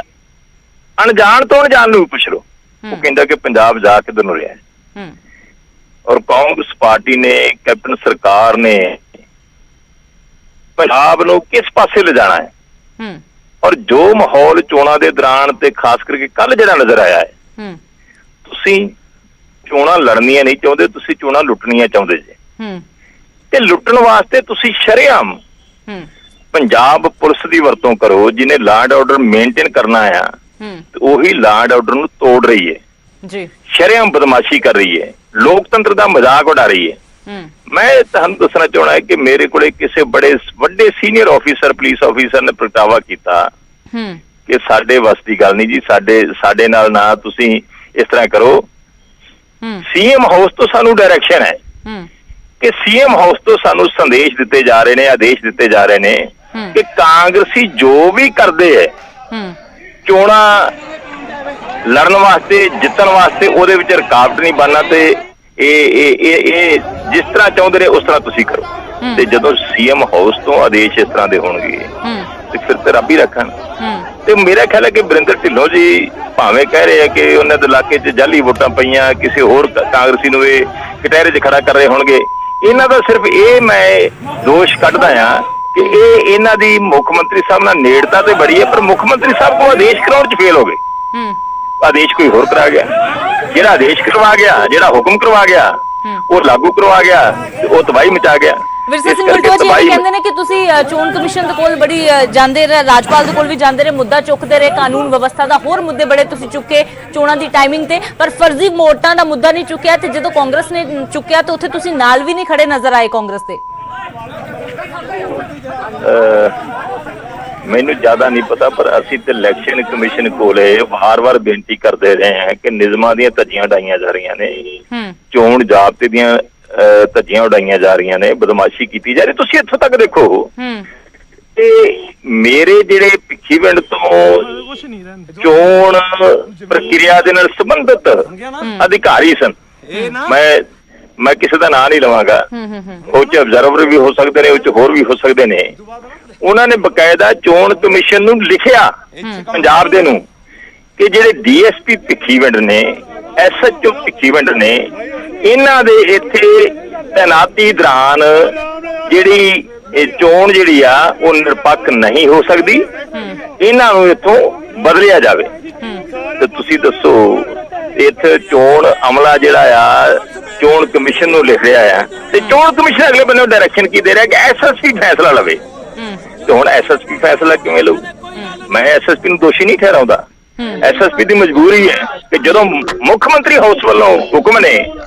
Speaker 5: ਅਣਜਾਣ ਤੋਂ ਅਣਜਾਣ ਨੂੰ ਪੁੱਛ ਲਓ, ਉਹ ਕਹਿੰਦਾ ਕਿ ਪੰਜਾਬ ਜਾ ਕਿੱਧਰ ਨੂੰ ਰਿਹਾ ਹੈ। ਔਰ ਕਾਂਗਰਸ ਪਾਰਟੀ ਨੇ, ਕੈਪਟਨ ਸਰਕਾਰ ਨੇ ਪੰਜਾਬ ਨੂੰ ਕਿਸ ਪਾਸੇ ਲਿਜਾਣਾ ਹੈ, ਔਰ ਜੋ ਮਾਹੌਲ ਚੋਣਾਂ ਦੇ ਦੌਰਾਨ ਤੇ ਖਾਸ ਕਰਕੇ ਕੱਲ ਜਿਹੜਾ ਨਜ਼ਰ ਆਇਆ ਹੈ, ਤੁਸੀਂ ਚੋਣਾਂ ਲੜਨੀਆਂ ਨਹੀਂ ਚਾਹੁੰਦੇ, ਤੁਸੀਂ ਚੋਣਾਂ ਲੁੱਟਣੀਆਂ ਚਾਹੁੰਦੇ ਜੇ, ਤੇ ਲੁੱਟਣ ਵਾਸਤੇ ਤੁਸੀਂ ਸ਼ਰੇਆਮ ਪੰਜਾਬ ਪੁਲਿਸ ਦੀ ਵਰਤੋਂ ਕਰੋ, ਜਿਹਨੇ ਲਾਅ ਐਂਡ ਆਰਡਰ ਮੇਨਟੇਨ ਕਰਨਾ ਆ, ਤੇ ਉਹੀ ਲਾਅ ਐਂਡ ਆਰਡਰ ਨੂੰ ਤੋੜ ਰਹੀ ਹੈ ਜੀ, ਸ਼ਰੇਆਮ ਬਦਮਾਸ਼ੀ ਕਰ ਰਹੀ ਹੈ, ਲੋਕਤੰਤਰ ਦਾ ਮਜ਼ਾਕ ਉਡਾ ਰਹੀ ਹੈ। ਮੈਂ ਤੁਹਾਨੂੰ ਦੱਸਣਾ ਚਾਹਣਾ ਹੈ ਕਿ ਮੇਰੇ ਕੋਲੇ ਕਿਸੇ ਬੜੇ ਵੱਡੇ ਸੀਨੀਅਰ ਆਫੀਸਰ, ਪੁਲਿਸ ਆਫੀਸਰ ਨੇ ਪ੍ਰਗਟਾਵਾ ਕੀਤਾ ਕਿ ਸਾਡੇ ਵੱਸ ਦੀ ਗੱਲ ਨਹੀਂ ਜੀ, ਸਾਡੇ ਨਾਲ ਨਾ ਤੁਸੀਂ ਇਸ ਤਰ੍ਹਾਂ ਕਰੋ। ਸੀਐਮ ਹਾਊਸ ਤੋਂ ਸਾਨੂੰ ਡਾਇਰੈਕਸ਼ਨ ਹੈ ਕਿ ਸੀਐਮ ਹਾਊਸ ਤੋਂ ਸਾਨੂੰ ਸੰਦੇਸ਼ ਦਿੱਤੇ ਜਾ ਰਹੇ ਨੇ, ਆਦੇਸ਼ ਦਿੱਤੇ ਜਾ ਰਹੇ ਨੇ ਕਿ ਕਾਂਗਰਸੀ ਜੋ ਵੀ ਕਰਦੇ ਹੈ ਚੋਣਾਂ ਲੜਨ ਵਾਸਤੇ, ਜਿੱਤਣ ਵਾਸਤੇ, ਉਹਦੇ ਵਿੱਚ ਰੁਕਾਵਟ ਨਹੀਂ ਬਣਨਾ, ਤੇ ਇਹ ਜਿਸ ਤਰ੍ਹਾਂ ਚਾਹੁੰਦੇ ਨੇ ਉਸ ਤਰ੍ਹਾਂ ਤੁਸੀਂ ਕਰੋ। ਤੇ ਜਦੋਂ ਸੀਐਮ ਹਾਊਸ ਤੋਂ ਆਦੇਸ਼ ਇਸ ਤਰ੍ਹਾਂ ਦੇ ਹੋਣਗੇ ਤੇ ਫਿਰ ਤੇ ਰੱਬ ਹੀ ਰੱਖਣ। ਤੇ ਮੇਰਾ ਖਿਆਲ ਹੈ ਕਿ ਬਰਿੰਦਰ ਢਿੱਲੋਂ ਜੀ ਭਾਵੇਂ ਕਹਿ ਰਹੇ ਆ ਕਿ ਉਹਨਾਂ ਦੇ ਇਲਾਕੇ 'ਚ ਜਾਲੀ ਵੋਟਾਂ ਪਈਆਂ, ਕਿਸੇ ਹੋਰ ਕਾਂਗਰਸੀ ਨੂੰ ਇਹ ਕਟਹਿਰੇ 'ਚ ਖੜਾ ਕਰ ਰਹੇ ਹੋਣਗੇ, ਇਹਨਾਂ ਦਾ ਸਿਰਫ ਇਹ ਮੈਂ ਦੋਸ਼ ਕੱਢਦਾ ਆ ਕਿ ਇਹ ਇਹਨਾਂ ਦੀ ਮੁੱਖ ਮੰਤਰੀ ਸਾਹਿਬ ਨਾਲ ਨੇੜਤਾ ਤੇ ਬੜੀ ਹੈ, ਪਰ ਮੁੱਖ ਮੰਤਰੀ ਸਾਹਿਬ ਕੋਲ ਆਦੇਸ਼ ਕਰਾਉਣ 'ਚ ਫੇਲ ਹੋ ਗਏ। ਆਦੇਸ਼ ਕੋਈ ਹੋਰ ਕਰਾ ਗਿਆ, ਜਿਹੜਾ ਆਦੇਸ਼ ਕਰਵਾ ਗਿਆ, ਜਿਹੜਾ ਹੁਕਮ ਕਰਵਾ ਗਿਆ, ਉਹ ਲਾਗੂ ਕਰਵਾ ਗਿਆ, ਉਹ ਤਬਾਹੀ ਮਚਾ ਗਿਆ।
Speaker 1: ਵਿਰਸਾ ਸਿੰਘ ਵਲਟੋਆ ਜੀ ਇਹ ਕਹਿੰਦੇ ਨੇ ਕਿ ਤੁਸੀਂ ਚੋਣ ਕਮਿਸ਼ਨ ਦੇ ਕੋਲ ਬੜੀ ਜਾਂਦੇ ਰਹੇ, ਰਾਜਪਾਲ ਦੇ ਕੋਲ ਵੀ ਜਾਂਦੇ ਰਹੇ, ਮੁੱਦਾ ਚੁੱਕਦੇ ਰਹੇ, ਕਾਨੂੰਨ ਵਿਵਸਥਾ ਦਾ, ਹੋਰ ਮੁੱਦੇ ਬੜੇ ਤੁਸੀਂ ਚੁੱਕੇ ਚੋਣਾਂ ਦੀ ਟਾਈਮਿੰਗ ਤੇ, ਪਰ ਫਰਜ਼ੀ ਵੋਟਾਂ ਦਾ ਮੁੱਦਾ ਨਹੀਂ ਚੁੱਕਿਆ। ਤੇ ਜਦੋਂ ਕਾਂਗਰਸ ਨੇ ਚੁੱਕਿਆ ਤਾਂ ਉੱਥੇ ਤੁਸੀਂ ਨਾਲ ਵੀ ਨਹੀਂ ਖੜੇ ਨਜ਼ਰ ਆਏ ਕਾਂਗਰਸ ਦੇ।
Speaker 5: ਮੈਨੂੰ ਜ਼ਿਆਦਾ ਨਹੀਂ ਪਤਾ, ਪਰ ਅਸੀਂ ਤੇ ਇਲੈਕਸ਼ਨ ਕਮਿਸ਼ਨ ਕੋਲੇ ਵਾਰ-ਵਾਰ ਬੇਨਤੀ ਕਰਦੇ ਰਹੇ ਹਾਂ ਕਿ ਨਿਯਮਾਂ ਦੀਆਂ ਧੱਜੀਆਂ ਉਡਾਈਆਂ ਜਾ ਰਹੀਆਂ ਨੇ, ਚੋਣ ਜ਼ਾਬਤੇ ਦੀਆਂ ਧੱਜੀਆਂ ਉਡਾਈਆਂ ਜਾ ਰਹੀਆਂ ਨੇ, ਬਦਮਾਸ਼ੀ ਕੀਤੀ ਜਾ ਰਹੀ। ਤੁਸੀਂ ਇੱਥੋਂ ਤੱਕ ਦੇਖੋ ਤੇ ਮੇਰੇ ਜਿਹੜੇ ਭਿੱਖੀਵਿੰਡ ਤੋਂ ਚੋਣ ਪ੍ਰਕਿਰਿਆ ਦੇ ਨਾਲ ਸੰਬੰਧਿਤ ਅਧਿਕਾਰੀ ਸਨ, ਮੈਂ ਕਿਸੇ ਦਾ ਨਾਂ ਨਹੀਂ ਲਵਾਂਗਾ, ਉਹ 'ਚ ਅਬਜ਼ਰਵਰ ਵੀ ਹੋ ਸਕਦੇ ਨੇ, ਉਹ 'ਚ ਹੋਰ ਵੀ ਹੋ ਸਕਦੇ ਨੇ, ਉਹਨਾਂ ਨੇ ਬਕਾਇਦਾ ਚੋਣ ਕਮਿਸ਼ਨ ਨੂੰ ਲਿਖਿਆ ਪੰਜਾਬ ਦੇ ਨੂੰ ਕਿ ਜਿਹੜੇ ਡੀਐਸਪੀ ਭਿੱਖੀਵਿੰਡ ਨੇ, ਐਸਐਚਓ ਭਿੱਖੀਵਿੰਡ ਨੇ, ਇਹਨਾਂ ਦੇ ਇੱਥੇ ਤੈਨਾਤੀ ਦੌਰਾਨ ਜਿਹੜੀ ਇਹ ਚੋਣ ਜਿਹੜੀ ਆ ਉਹ ਨਿਰਪੱਖ ਨਹੀਂ ਹੋ ਸਕਦੀ, ਇਹਨਾਂ ਨੂੰ ਇੱਥੋਂ ਬਦਲਿਆ ਜਾਵੇ। ਤੇ ਤੁਸੀਂ ਦੱਸੋ ਇੱਥੇ ਚੋਣ ਅਮਲਾ ਜਿਹੜਾ ਆ ਚੋਣ ਕਮਿਸ਼ਨ ਨੂੰ ਲਿਖ ਰਿਹਾ ਆ, ਤੇ ਚੋਣ ਕਮਿਸ਼ਨ ਅਗਲੇ ਬੰਨੇ ਡਾਇਰੈਕਸ਼ਨ ਕੀ ਦੇ ਰਿਹਾ ਕਿ ਐਸਐਸਪੀ ਫੈਸਲਾ ਲਵੇ। ਤੇ ਹੁਣ ਐਸਐਸਪੀ ਫੈਸਲਾ ਕਿਵੇਂ ਲਊ? ਮੈਂ ਐਸਐਸਪੀ ਨੂੰ ਦੋਸ਼ੀ ਨਹੀਂ ਠਹਿਰਾਉਂਦਾ, ਐਸਐਸਪੀ ਦੀ ਮਜਬੂਰੀ ਹੈ ਕਿ ਜਦੋਂ ਮੁੱਖ ਮੰਤਰੀ ਹਾਊਸ ਵੱਲੋਂ ਹੁਕਮ ਨੇ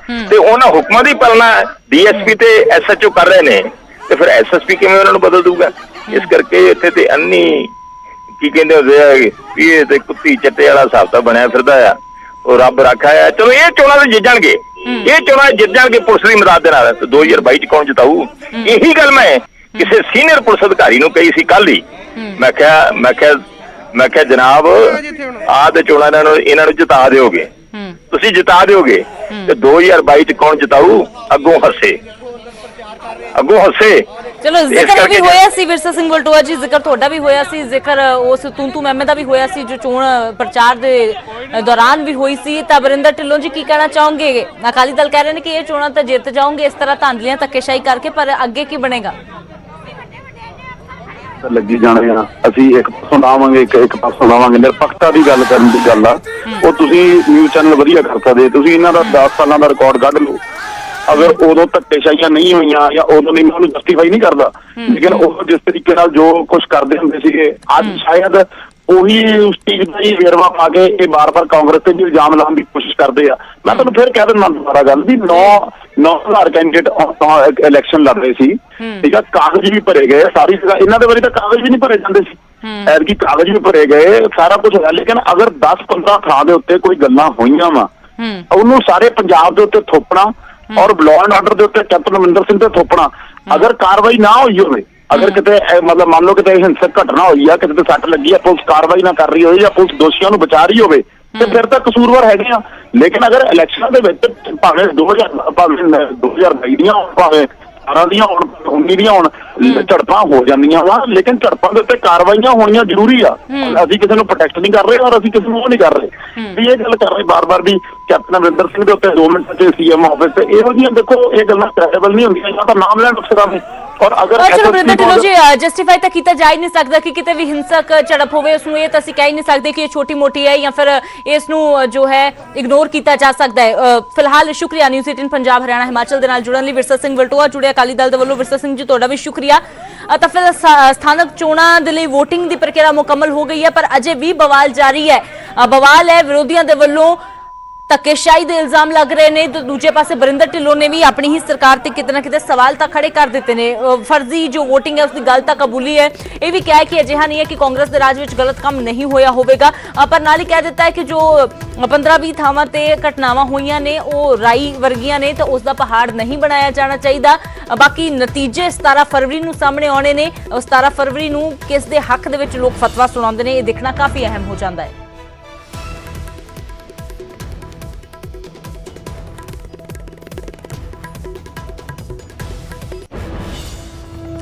Speaker 5: ਤੇ ਉਹਨਾਂ ਹੁਕਮਾਂ ਦੀ ਪਾਲਣਾ ਡੀਐਸਪੀ ਤੇ ਐਸਐਚਓ ਕਰ ਰਹੇ ਨੇ, ਤੇ ਫਿਰ ਐਸਐਸਪੀ ਕਿਵੇਂ ਉਹਨਾਂ ਨੂੰ ਬਦਲ ਦੂਗਾ? ਇਸ ਕਰਕੇ ਇੱਥੇ ਤੇ ਅੰਨੀ ਕੀ ਕਹਿੰਦੇ ਹੁੰਦੇ ਆ ਵੀ ਇਹ ਤੇ ਕੁੱਤੀ ਚੱਟੇ ਵਾਲਾ ਹਿਸਾਬ ਤਾਂ ਬਣਿਆ ਫਿਰਦਾ ਆ, ਉਹ ਰੱਬ ਰੱਖਾ ਆ। ਚਲੋ ਇਹ ਚੋਣਾਂ ਤੇ ਜਿੱਤ ਜਾਣਗੇ, ਇਹ ਚੋਣਾਂ ਜਿੱਤ ਜਾਣਗੇ ਪੁਲਿਸ ਦੀ ਮਦਦ ਦੇ ਨਾਲ, ਤੇ 2022 ਚ ਕੌਣ ਜਿਤਾਊ? ਇਹੀ ਗੱਲ ਮੈਂ ਕਿਸੇ ਸੀਨੀਅਰ ਪੁਲਿਸ ਅਧਿਕਾਰੀ ਨੂੰ ਕਹੀ ਸੀ ਕੱਲ ਹੀ। ਮੈਂ ਕਿਹਾ ਜਨਾਬ ਆਹ ਤੇ ਚੋਣਾਂ ਇਹਨਾਂ ਨੂੰ ਜਿਤਾ ਦਿਓਗੇ, ਤੁਸੀਂ ਜਿਤਾ ਦਿਓਗੇ, ਤੇ 2022 ਚ ਕੌਣ ਜਿਤਾਊ? ਅੱਗੋਂ ਹੱਸੇ।
Speaker 1: ਚਲੋ ਜ਼ਿਕਰ ਵੀ ਹੋਇਆ ਸੀ ਵਿਰਸਾ ਸਿੰਘ ਵਲਟੋਆ ਜੀ, ਜ਼ਿਕਰ ਤੁਹਾਡਾ ਵੀ ਹੋਇਆ ਸੀ, ਜ਼ਿਕਰ ਉਸ ਤੂੰ ਮਹਿਮੇ ਦਾ ਵੀ ਹੋਇਆ ਸੀ ਜੋ ਚੋਣ ਪ੍ਰਚਾਰ ਦੇ ਦੌਰਾਨ ਵੀ ਹੋਈ ਸੀ। ਤਾਂ ਬਰਿੰਦਰ ਢਿੱਲੋਂ ਜੀ ਕੀ ਕਹਿਣਾ ਚਾਹੋਗੇ? ਅਕਾਲੀ ਦਲ ਕਹਿ ਰਹੇ ਨੇ ਕਿ ਇਹ ਚੋਣਾਂ ਤਾਂ ਜਿੱਤ ਜਾਓਗੇ ਇਸ ਤਰ੍ਹਾਂ ਧਾਂਦਲੀਆਂ ਧੱਕੇਸ਼ਾਹੀ ਕਰਕੇ, ਪਰ ਅੱਗੇ ਕੀ ਬਣੇਗਾ?
Speaker 4: ਲੱਗੀ ਜਾਣੇ ਆ, ਅਸੀਂ ਇੱਕ ਪਾਸੋਂ ਲਾਵਾਂਗੇ ਇੱਕ ਪਾਸੋਂ ਲਾਵਾਂਗੇ। ਨਿਰਪੱਖਤਾ ਦੀ ਗੱਲ ਕਰਨ ਦੀ ਗੱਲ ਆ, ਉਹ ਤੁਸੀਂ ਨਿਊਜ਼ ਚੈਨਲ ਵਧੀਆ ਕਰ ਸਕਦੇ। ਤੁਸੀਂ ਇਹਨਾਂ ਦਾ 10 ਸਾਲਾਂ ਦਾ ਰਿਕਾਰਡ ਕੱਢ ਲਓ, ਅਗਰ ਉਦੋਂ ਧੱਕੇਸ਼ਾਹੀਆਂ ਨਹੀਂ ਹੋਈਆਂ ਜਾਂ ਉਦੋਂ ਨਹੀਂ, ਮੈਂ ਉਹਨੂੰ ਜਸਟੀਫਾਈ ਨਹੀਂ ਕਰਦਾ, ਲੇਕਿਨ ਉਹ ਜਿਸ ਤਰੀਕੇ ਨਾਲ ਜੋ ਕੁਝ ਕਰਦੇ ਹੁੰਦੇ ਸੀਗੇ, ਅੱਜ ਸ਼ਾਇਦ ਉਹੀ ਉਸ ਚੀਜ਼ ਦਾ ਹੀ ਵੇਰਵਾ ਪਾ ਕੇ ਇਹ ਬਾਰ-ਬਾਰ ਕਾਂਗਰਸ ਤੇ ਵੀ ਇਲਜ਼ਾਮ ਲਾਉਣ ਦੀ ਕੋਸ਼ਿਸ਼ ਕਰਦੇ ਆ। ਮੈਂ ਤੁਹਾਨੂੰ ਫਿਰ ਕਹਿ ਦਿੰਦਾ ਦੁਬਾਰਾ ਗੱਲ ਵੀ 9,000 ਕੈਂਡੀਡੇਟ ਇਲੈਕਸ਼ਨ ਲੜ ਰਹੇ ਸੀ, ਠੀਕ ਆ, ਕਾਗਜ਼ ਵੀ ਭਰੇ ਗਏ ਸਾਰੀ ਜਗ੍ਹਾ। ਇਹਨਾਂ ਦੇ ਵਾਰੀ ਤਾਂ ਕਾਗਜ਼ ਵੀ ਨਹੀਂ ਭਰੇ ਜਾਂਦੇ ਸੀ, ਐਤਕੀ ਕਾਗਜ਼ ਵੀ ਭਰੇ ਗਏ, ਸਾਰਾ ਕੁਝ ਹੋਇਆ। ਲੇਕਿਨ ਅਗਰ 10-15 ਥਾਂ ਦੇ ਉੱਤੇ ਕੋਈ ਗੱਲਾਂ ਹੋਈਆਂ ਵਾ, ਉਹਨੂੰ ਸਾਰੇ ਪੰਜਾਬ ਦੇ ਉੱਤੇ ਥੋਪਣਾ ਔਰ ਲਾਅ ਐਂਡ ਆਰਡਰ ਦੇ ਉੱਤੇ ਕੈਪਟਨ ਅਮਰਿੰਦਰ ਸਿੰਘ ਤੇ ਥੋਪਣਾ। ਅਗਰ ਕਾਰਵਾਈ ਨਾ ਹੋਈ ਹੋਵੇ, ਅਗਰ ਕਿਤੇ ਮਤਲਬ ਮੰਨ ਲਓ ਕਿਤੇ ਹਿੰਸਕ ਘਟਨਾ ਹੋਈ ਆ, ਕਿਤੇ ਸੱਟ ਲੱਗੀ ਆ, ਪੁਲਿਸ ਕਾਰਵਾਈ ਨਾ ਕਰ ਰਹੀ ਹੋਵੇ ਜਾਂ ਪੁਲਿਸ ਦੋਸ਼ੀਆਂ ਨੂੰ ਬਚਾ ਰਹੀ ਹੋਵੇ, ਤੇ ਫਿਰ ਤਾਂ ਕਸੂਰਵਾਰ ਹੈਗੇ ਆ। ਲੇਕਿਨ ਅਗਰ ਇਲੈਕਸ਼ਨਾਂ ਦੇ ਵਿੱਚ ਭਾਵੇਂ 2022 ਦੀਆਂ ਹੋਣ, ਭਾਵੇਂ 18 ਦੀਆਂ ਹੋਣ, 19 ਦੀਆਂ ਹੋਣ, ਝੜਪਾਂ ਹੋ ਜਾਂਦੀਆਂ ਵਾ, ਲੇਕਿਨ ਝੜਪਾਂ ਦੇ ਉੱਤੇ ਕਾਰਵਾਈਆਂ ਹੋਣੀਆਂ ਜ਼ਰੂਰੀ ਆ। ਅਸੀਂ ਕਿਸੇ ਨੂੰ ਪ੍ਰੋਟੈਕਟ ਨਹੀਂ ਕਰ ਰਹੇ ਔਰ ਅਸੀਂ ਕਿਸੇ ਨੂੰ ਉਹ ਨਹੀਂ ਕਰ ਰਹੇ ਵੀ ਇਹ ਗੱਲ ਕਰ ਰਹੇ ਬਾਰ-ਬਾਰ ਵੀ ਕੈਪਟਨ ਅਮਰਿੰਦਰ ਸਿੰਘ ਦੇ ਉੱਤੇ 2 ਮਿੰਟ ਚ ਸੀਐਮ ਆਫਿਸ ਤੇ, ਇਹੋ ਜਿਹੀਆਂ ਦੇਖੋ ਇਹ ਗੱਲਾਂ ਕ੍ਰੈਡੀਬਲ ਨਹੀਂ ਹੁੰਦੀਆਂ, ਜਾਂ ਤਾਂ ਨਾਮ ਲੈਣ ਅਫਸਰਾਂ ਦੇ। ਔਰ ਅਗਰ
Speaker 1: ਚਲੋ ਵਰਿੰਦਰ ਢਿੱਲੋਂ ਜੀ, ਜਸਟੀਫਾਈ ਤਾਂ ਕੀਤਾ ਜਾ ਹੀ ਨਹੀਂ ਸਕਦਾ ਕਿ ਕਿਤੇ ਵੀ ਹਿੰਸਕ ਝੜਪ ਹੋਵੇ, ਉਸਨੂੰ ਇਹ ਤਾਂ ਅਸੀਂ ਕਹਿ ਹੀ ਨਹੀਂ ਸਕਦੇ ਕਿ ਇਹ ਛੋਟੀ ਮੋਟੀ ਹੈ ਜਾਂ ਫਿਰ ਇਸ ਨੂੰ ਜੋ ਹੈ ਇਗਨੋਰ ਕੀਤਾ ਜਾ ਸਕਦਾ ਹੈ। ਫਿਲਹਾਲ ਸ਼ੁਕਰੀਆ ਨਿਊਜ਼ 18 ਪੰਜਾਬ ਹਰਿਆਣਾ ਹਿਮਾਚਲ ਦੇ ਨਾਲ ਜੁੜਨ ਲਈ। ਵਿਰਸਾ ਸਿੰਘ ਵਲਟੋਆ ਜੁੜਿਆ ਅਕਾਲੀ ਦਲ ਦੇ ਵੱਲੋਂ। ਵਿਰਸਾ ਸਿੰਘ ਜੀ, ਤੁਹਾਡਾ ਵੀ ਸ਼ੁਕਰੀਆ। ਤਾਂ ਫਿਰ ਸਥਾਨਕ ਚੋਣਾਂ ਦੇ ਲਈ VOTING ਦੀ ਪ੍ਰਕਿਰਿਆ ਮੁਕੰਮਲ ਹੋ ਗਈ ਹੈ, ਪਰ ਅਜੇ ਵੀ ਬਵਾਲ ਜਾਰੀ ਹੈ। ਬਵਾਲ ਹੈ ਵਿਰੋਧੀਆਂ ਦੇ ਵੱਲੋਂ ਧੱਕੇਸ਼ਾਹੀ ਦੇ ਇਲਜ਼ਾਮ ਲੱਗ ਰਹੇ ਨੇ, ਤੇ ਦੂਜੇ ਪਾਸੇ ਵਰਿੰਦਰ ਢਿੱਲੋਂ ਨੇ ਵੀ ਆਪਣੀ ਹੀ ਸਰਕਾਰ ਤੇ ਕਿਤੇ ਨਾ ਕਿਤੇ ਸਵਾਲ ਤਾਂ ਖੜੇ ਕਰ ਦਿੱਤੇ ਨੇ। ਫਰਜ਼ੀ ਜੋ VOTING ਹੈ ਉਸਦੀ ਗੱਲ ਤਾਂ ਕਬੂਲੀ ਹੈ, ਇਹ ਵੀ ਕਿਹਾ ਕਿ ਅਜਿਹਾ ਨਹੀਂ ਹੈ ਕਿ ਕਾਂਗਰਸ ਦੇ ਰਾਜ ਵਿੱਚ ਗਲਤ ਕੰਮ ਨਹੀਂ ਹੋਇਆ ਹੋਵੇਗਾ, ਪਰ ਨਾਲ ਹੀ ਕਹਿ ਦਿੱਤਾ ਹੈ ਕਿ ਜੋ 15-20 ਥਾਵਾਂ ਤੇ ਘਟਨਾਵਾਂ ਹੋਈਆਂ ਨੇ ਉਹ ਰਾਈ ਵਰਗੀਆਂ ਨੇ, ਤਾਂ ਉਸ ਦਾ ਪਹਾੜ ਨਹੀਂ ਬਣਾਇਆ ਜਾਣਾ ਚਾਹੀਦਾ। ਬਾਕੀ ਨਤੀਜੇ 17 ਫਰਵਰੀ ਨੂੰ ਸਾਹਮਣੇ ਆਉਣੇ ਨੇ। 17 ਫਰਵਰੀ ਨੂੰ ਕਿਸ ਦੇ ਹੱਕ ਦੇ ਵਿੱਚ ਲੋਕ ਫਤਵਾ ਸੁਣਾਉਂਦੇ ਨੇ, ਇਹ ਦੇਖਣਾ ਕਾਫੀ ਅਹਿਮ ਹੋ ਜਾਂਦਾ ਹੈ।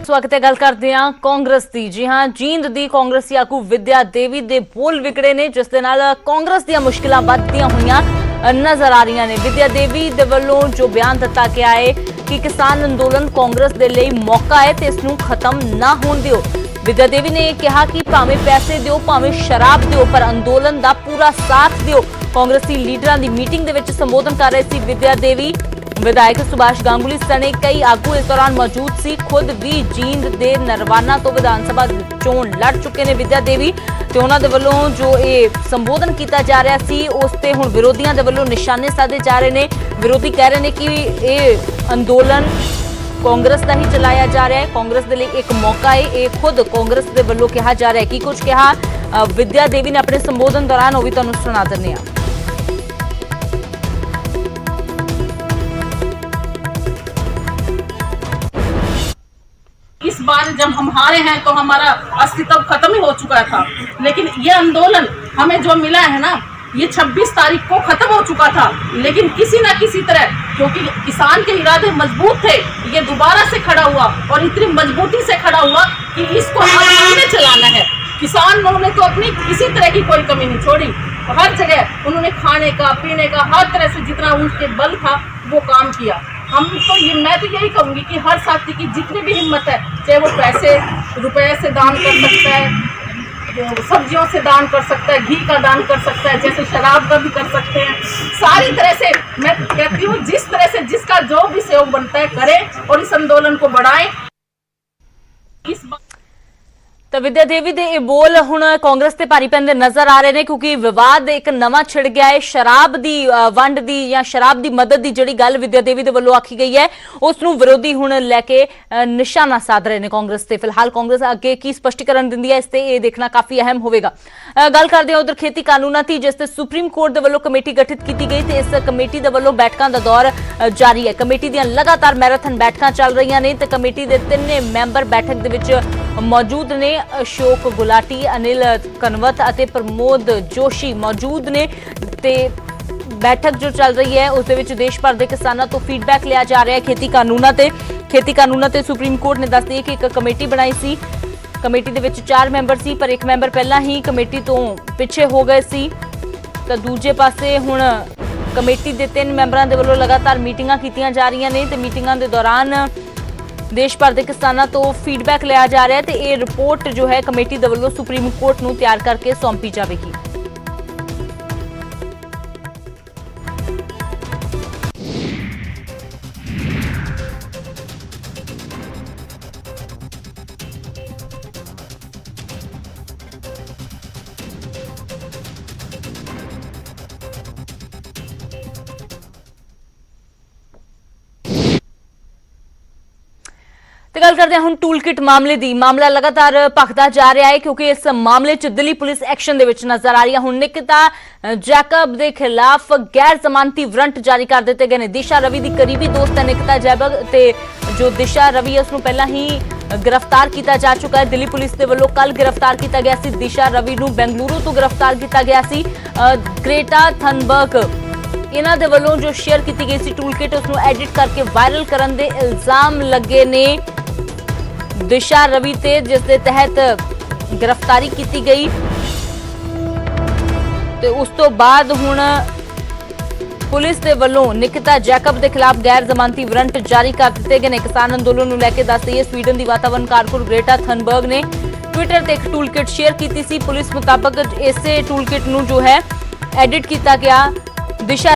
Speaker 1: ਸਵਾਗਤ ਹੈ। ਗੱਲ ਕਰਦੇ ਹਾਂ ਕਾਂਗਰਸ ਦੀ। ਜੀ ਹਾਂ, ਜੀਂਦ ਦੀ ਕਾਂਗਰਸੀ ਆਗੂ ਵਿਦਿਆ ਦੇਵੀ ਦੇ ਬੋਲ ਵਿਗੜੇ ਨੇ, ਜਿਸ ਦੇ ਨਾਲ ਕਾਂਗਰਸ ਦੀਆਂ ਮੁਸ਼ਕਿਲਾਂ ਵੱਧਦੀਆਂ ਹੋਈਆਂ ਨਜ਼ਰ ਆ ਰਹੀਆਂ ਨੇ। ਵਿਦਿਆ ਦੇਵੀ ਦੇ ਵੱਲੋਂ ਜੋ ਬਿਆਨ ਦਿੱਤਾ ਗਿਆ ਹੈ ਕਿ ਕਿਸਾਨ ਅੰਦੋਲਨ ਕਾਂਗਰਸ ਦੇ ਲਈ ਮੌਕਾ ਹੈ ਤੇ ਇਸ ਨੂੰ ਖਤਮ ਨਾ ਹੋਣ ਦਿਓ। ਵਿਦਿਆ ਦੇਵੀ ਨੇ ਕਿਹਾ ਕਿ ਭਾਵੇਂ ਪੈਸੇ ਦਿਓ, ਭਾਵੇਂ ਸ਼ਰਾਬ ਦਿਓ, ਪਰ ਅੰਦੋਲਨ ਦਾ ਪੂਰਾ ਸਾਥ ਦਿਓ। ਕਾਂਗਰਸੀ ਲੀਡਰਾਂ ਦੀ ਮੀਟਿੰਗ ਦੇ ਵਿੱਚ ਸੰਬੋਧਨ ਕਰ ਰਹੇ ਸੀ ਵਿਦਿਆ ਦੇਵੀ। ਵਿਧਾਇਕ ਸੁਭਾਸ਼ ਗਾਂਗੁਲੀ ਸਣੇ ਕਈ ਆਗੂ ਇਸ ਦੌਰਾਨ ਮੌਜੂਦ ਸੀ। ਖੁਦ ਵੀ ਜੀਂਦ ਦੇ ਨਰਵਾਨਾ ਤੋਂ ਵਿਧਾਨ ਸਭਾ ਚੋਣ ਲੜ ਚੁੱਕੇ ਨੇ ਵਿਦਿਆ ਦੇਵੀ, ਤੇ ਉਹਨਾਂ ਦੇ ਵੱਲੋਂ ਜੋ ਇਹ ਸੰਬੋਧਨ ਕੀਤਾ ਜਾ ਰਿਹਾ ਸੀ ਉਸ ਤੇ ਹੁਣ ਵਿਰੋਧੀਆਂ ਦੇ ਵੱਲੋਂ ਨਿਸ਼ਾਨੇ ਸਾਧੇ ਜਾ ਰਹੇ ਨੇ। ਵਿਰੋਧੀ ਕਹਿ ਰਹੇ ਨੇ ਕਿ ਇਹ ਅੰਦੋਲਨ ਕਾਂਗਰਸ ਦਾ ਹੀ ਚਲਾਇਆ ਜਾ ਰਿਹਾ ਹੈ, ਕਾਂਗਰਸ ਦੇ ਲਈ ਇੱਕ ਮੌਕਾ ਹੈ। ਇਹ ਖੁਦ ਕਾਂਗਰਸ ਦੇ ਵੱਲੋਂ ਕਿਹਾ ਜਾ ਰਿਹਾ ਹੈ। ਕੀ ਕੁਝ ਕਿਹਾ ਵਿਦਿਆ ਦੇਵੀ ਨੇ ਆਪਣੇ ਸੰਬੋਧਨ ਦੌਰਾਨ, ਉਹ ਵੀ ਤੁਹਾਨੂੰ ਸੁਣਾ ਦਿੰਦੇ ਹਾਂ।
Speaker 6: इस बार जब हम हारे हैं तो हमारा अस्तित्व खत्म ही हो चुका था, लेकिन ये आंदोलन हमें जो मिला है ना, ये 26 तारीख को खत्म हो चुका था। लेकिन किसी न किसी तरह, क्योंकि किसान के इरादे मजबूत थे, ये दोबारा से खड़ा हुआ और इतनी मजबूती से खड़ा हुआ कि इसको हमने चलाना है। किसानों ने तो अपनी किसी तरह की कोई कमी नहीं छोड़ी, हर जगह उन्होंने खाने का, पीने का, हर तरह से जितना उनके बल था वो काम किया। हम तो मैं तो यही कहूँगी कि हर साथी की जितनी भी हिम्मत है, चाहे वो पैसे रुपए से दान कर सकता है, सब्जियों से दान कर सकता है, घी का दान कर सकता है, जैसे शराब का भी कर सकते हैं। सारी तरह से मैं कहती हूँ जिस तरह से जिसका जो भी सहयोग बनता है करें और इस आंदोलन को बढ़ाएं।
Speaker 1: ਤਾਂ ਵਿਦਿਆ ਦੇਵੀ ਦੇ ਇਹ ਬੋਲ ਹੁਣ ਕਾਂਗਰਸ ਤੇ ਭਾਰੀ ਪੈਂਦੇ ਨਜ਼ਰ ਆ ਰਹੇ ਨੇ, ਕਿਉਂਕਿ ਵਿਵਾਦ ਇੱਕ ਨਵਾਂ ਛਿੜ ਗਿਆ ਹੈ। ਸ਼ਰਾਬ ਦੀ ਵੰਡ ਦੀ ਜਾਂ ਸ਼ਰਾਬ ਦੀ ਮਦਦ ਦੀ ਜਿਹੜੀ ਗੱਲ ਵਿਦਿਆ ਦੇਵੀ ਦੇ ਵੱਲੋਂ ਆਖੀ ਗਈ ਹੈ, ਉਸ ਨੂੰ ਵਿਰੋਧੀ ਹੁਣ ਲੈ ਕੇ ਨਿਸ਼ਾਨਾ ਸਾਧ ਰਹੇ ਨੇ ਕਾਂਗਰਸ ਤੇ। ਫਿਲਹਾਲ ਕਾਂਗਰਸ ਅੱਗੇ ਕੀ ਸਪਸ਼ਟੀਕਰਨ ਦਿੰਦੀ ਹੈ, ਇਸ ਤੇ ਇਹ ਦੇਖਣਾ ਕਾਫੀ ਅਹਿਮ ਹੋਵੇਗਾ। ਗੱਲ ਕਰਦੇ ਹਾਂ ਉਧਰ ਖੇਤੀ ਕਾਨੂੰਨਾਂ ਦੀ, ਜਿਸ ਤੇ ਸੁਪਰੀਮ ਕੋਰਟ ਦੇ ਵੱਲੋਂ ਕਮੇਟੀ ਗਠਿਤ ਕੀਤੀ ਗਈ ਤੇ ਇਸ ਕਮੇਟੀ ਦੇ ਵੱਲੋਂ ਬੈਠਕਾਂ ਦਾ ਦੌਰ ਜਾਰੀ ਹੈ। ਕਮੇਟੀ ਦੀਆਂ ਲਗਾਤਾਰ ਮੈਰਾਥਨ ਬੈਠਕਾਂ ਚੱਲ ਰਹੀਆਂ ਨੇ ਤੇ ਕਮੇਟੀ ਦੇ 3 ਮੈਂਬਰ ਬੈਠਕ ਦੇ ਵਿੱਚ ਮੌਜੂਦ ਨੇ। ਅਸ਼ੋਕ ਗੁਲਾਟੀ, ਅਨਿਲ ਕਨਵਤ ਅਤੇ ਪ੍ਰਮੋਦ ਜੋਸ਼ੀ ਮੌਜੂਦ ਨੇ ਤੇ ਬੈਠਕ ਜੋ ਚੱਲ ਰਹੀ ਹੈ ਉਸ ਦੇ ਵਿੱਚ ਦੇਸ਼ ਭਰ ਦੇ ਕਿਸਾਨਾਂ ਤੋਂ ਫੀਡਬੈਕ ਲਿਆ ਜਾ ਰਿਹਾ ਹੈ ਖੇਤੀ ਕਾਨੂੰਨਾਂ ਤੇ ਸੁਪਰੀਮ ਕੋਰਟ ਨੇ ਦੱਸ ਦਿੱਤਾ ਕਿ ਇੱਕ ਕਮੇਟੀ ਬਣਾਈ ਸੀ। ਕਮੇਟੀ ਦੇ ਵਿੱਚ 4 ਮੈਂਬਰ ਸੀ, ਪਰ ਇੱਕ ਮੈਂਬਰ ਪਹਿਲਾਂ ਹੀ ਕਮੇਟੀ ਤੋਂ ਪਿੱਛੇ ਹੋ ਗਏ ਸੀ। ਤਾਂ ਦੂਜੇ ਪਾਸੇ ਹੁਣ ਕਮੇਟੀ ਦੇ 3 ਮੈਂਬਰਾਂ ਦੇ ਵੱਲੋਂ ਲਗਾਤਾਰ ਮੀਟਿੰਗਾਂ ਕੀਤੀਆਂ ਜਾ ਰਹੀਆਂ ਨੇ ਤੇ ਮੀਟਿੰਗਾਂ ਦੇ ਦੌਰਾਨ ਦੇਸ਼ ਭਰ ਦੇ ਕਿਸਾਨਾਂ ਤੋਂ ਫੀਡਬੈਕ ਲਿਆ ਜਾ ਰਿਹਾ ਹੈ ਤੇ ਇਹ ਰਿਪੋਰਟ ਜੋ ਹੈ ਕਮੇਟੀ ਦੇ ਵੱਲੋਂ ਸੁਪਰੀਮ ਕੋਰਟ ਨੂੰ ਤਿਆਰ ਕਰਕੇ ਸੌਂਪੀ ਜਾਵੇਗੀ। ਤੇ ਗੱਲ ਕਰਦੇ ਹਾਂ ਹੁਣ ਟੂਲ ਕਿਟ ਮਾਮਲੇ ਦੀ। ਮਾਮਲਾ ਲਗਾਤਾਰ ਭਖਦਾ ਜਾ ਰਿਹਾ ਹੈ ਕਿਉਂਕਿ ਇਸ ਮਾਮਲੇ 'ਚ ਦਿੱਲੀ ਪੁਲਿਸ ਐਕਸ਼ਨ ਦੇ ਵਿੱਚ ਨਜ਼ਰ ਆ ਰਹੀ ਹੈ। ਹੁਣ ਨਿਕਿਤਾ ਜੈਕਬ ਦੇ ਖਿਲਾਫ ਗੈਰ ਜ਼ਮਾਨਤੀ ਵਾਰੰਟ ਜਾਰੀ ਕਰ ਦਿੱਤੇ ਗਏ ਨੇ। ਦਿਸ਼ਾ ਰਵੀ ਦੀ ਕਰੀਬੀ ਦੋਸਤ ਹੈ ਨਿਕਿਤਾ ਜੈਕਬ ਤੇ ਜੋ ਦਿਸ਼ਾ ਰਵੀ ਉਸ ਨੂੰ ਪਹਿਲਾਂ ਹੀ गिरफ्तार किया जा चुका है। दिल्ली पुलिस के वालों कल गिरफ्तार किया गया सी। दिशा रवि नूं बेंगलुरु तो गिरफ्तार किया गया सी। ग्रेटा थनबर्ग इन्हां दे वालों जो शेयर की गई सी टूल किट उसनूं एडिट करके वायरल करन दे इल्जाम लगे ने दिशा रवि ते, जिस दे तहत गिरफ्तारी की गई ते उस तो बाद हुण पुलिस के वालों निकिता जैकब के खिलाफ गैर जमानती वारंट जारी कर दिए गए। किसान अंदोलन को लैके दस दईए स्वीडन की वातावरण कारकुन ग्रेटा थनबर्ग ने ट्विटर पर एक टूल किट शेयर की सी। पुलिस मुताबिक इस टूल किट नूं जो है एडिट किया गया। दिशा